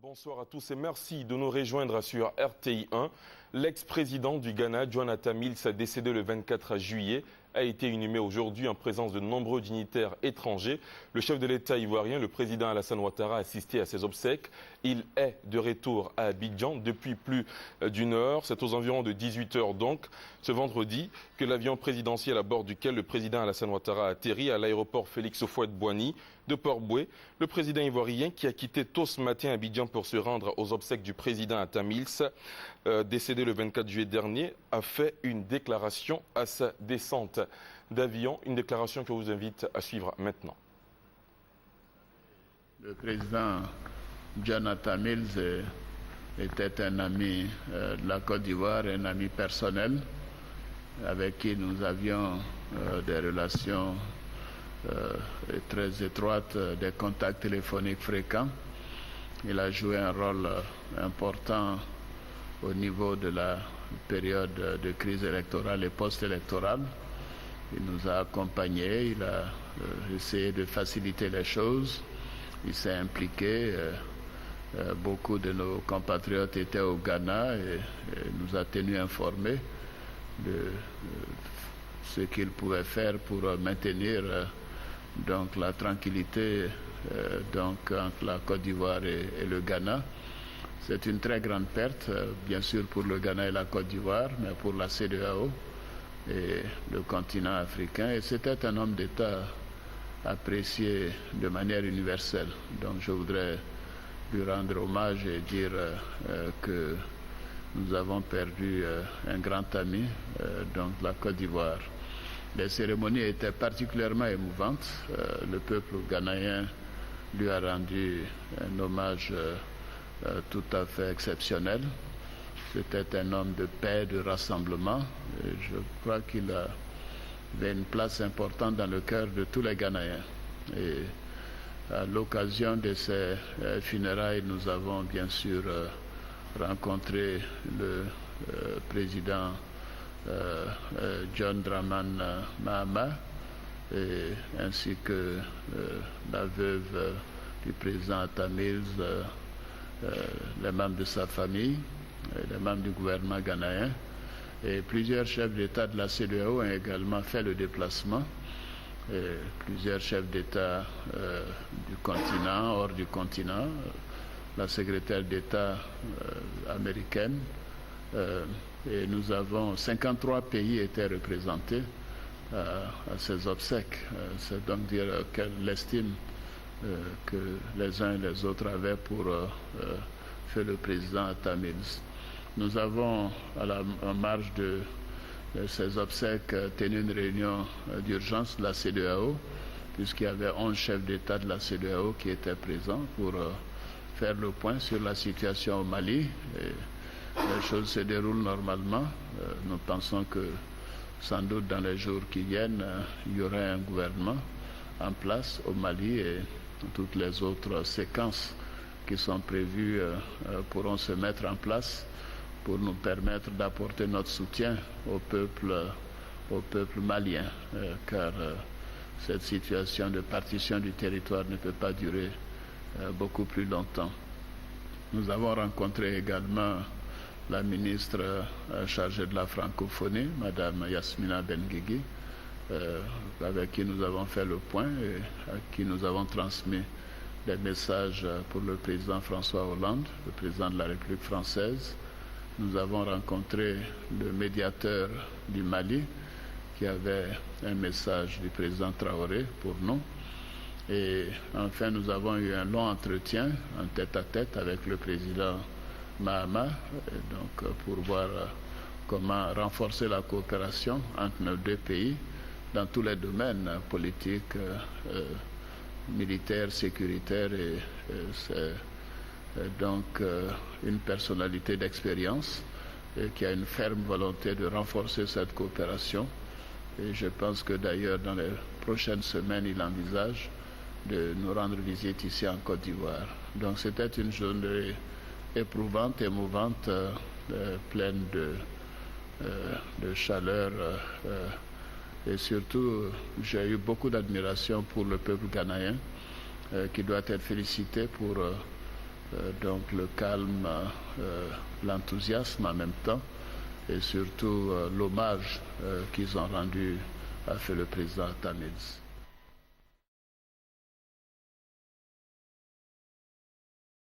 Bonsoir à tous et merci de nous rejoindre sur RTI 1. L'ex-président du Ghana, John Atta Mills, décédé le 24 juillet, a été inhumé aujourd'hui en présence de nombreux dignitaires étrangers. Le chef de l'État ivoirien, le président Alassane Ouattara, a assisté à ses obsèques. Il est de retour à Abidjan depuis plus d'une heure. C'est aux environs de 18 heures donc, ce vendredi, que l'avion présidentiel à bord duquel le président Alassane Ouattara a atterri à l'aéroport Félix Houphouët-Boigny de Port-Boué. Le président ivoirien, qui a quitté tôt ce matin Abidjan pour se rendre aux obsèques du président Atta Mills, décédé le 24 juillet dernier, a fait une déclaration à sa descente d'avion, une déclaration que je vous invite à suivre maintenant. Le président John Atta Mills était un ami de la Côte d'Ivoire, un ami personnel avec qui nous avions des relations très étroites, des contacts téléphoniques fréquents. Il a joué un rôle important au niveau de la période de crise électorale et post-électorale. Il nous a accompagnés, il a essayé de faciliter les choses, il s'est impliqué. Beaucoup de nos compatriotes étaient au Ghana et nous a tenus informés de ce qu'il pouvait faire pour maintenir donc la tranquillité donc entre la Côte d'Ivoire et le Ghana. C'est une très grande perte, bien sûr pour le Ghana et la Côte d'Ivoire, mais pour la CEDEAO et le continent africain. Et c'était un homme d'État apprécié de manière universelle. Donc je voudrais lui rendre hommage et dire que nous avons perdu un grand ami, donc la Côte d'Ivoire. Les cérémonies étaient particulièrement émouvantes. Le peuple ghanéen lui a rendu un hommage tout à fait exceptionnel. C'était un homme de paix, de rassemblement. Et je crois qu'il avait une place importante dans le cœur de tous les Ghanéens. Et à l'occasion de ces funérailles, nous avons bien sûr rencontré le président John Dramani Mahama ainsi que la veuve du président Atta Mills, les membres de sa famille, les membres du gouvernement ghanéen, et plusieurs chefs d'État de la CEDEAO ont également fait le déplacement. Et plusieurs chefs d'État du continent, hors du continent, la secrétaire d'État américaine, et nous avons 53 pays étaient représentés à ces obsèques. C'est donc dire l'estime que les uns et les autres avaient pour faire le président Atta Mills. Nous avons, en marge de ces obsèques, tenu une réunion d'urgence de la CEDEAO, puisqu'il y avait 11 chefs d'État de la CEDEAO qui étaient présents pour faire le point sur la situation au Mali. Et les choses se déroulent normalement. Nous pensons que sans doute dans les jours qui viennent, il y aurait un gouvernement en place au Mali et toutes les autres séquences qui sont prévues pourront se mettre en place pour nous permettre d'apporter notre soutien au peuple malien, car cette situation de partition du territoire ne peut pas durer beaucoup plus longtemps. Nous avons rencontré également la ministre chargée de la francophonie, Madame Yasmina Benguigui, avec qui nous avons fait le point et à qui nous avons transmis des messages pour le président François Hollande, le président de la République française. Nous avons rencontré le médiateur du Mali qui avait un message du président Traoré pour nous. Et enfin, nous avons eu un long entretien en tête-à-tête avec le président Mahama, donc pour voir comment renforcer la coopération entre nos deux pays dans tous les domaines politiques, militaires, sécuritaires. Et c'est donc une personnalité d'expérience qui a une ferme volonté de renforcer cette coopération. Et je pense que d'ailleurs dans les prochaines semaines, il envisage de nous rendre visite ici en Côte d'Ivoire. Donc c'était une journée éprouvante, émouvante, pleine de chaleur. Et surtout, j'ai eu beaucoup d'admiration pour le peuple ghanéen qui doit être félicité pour donc le calme, l'enthousiasme en même temps, et surtout l'hommage qu'ils ont rendu à fait le président Atta Mills.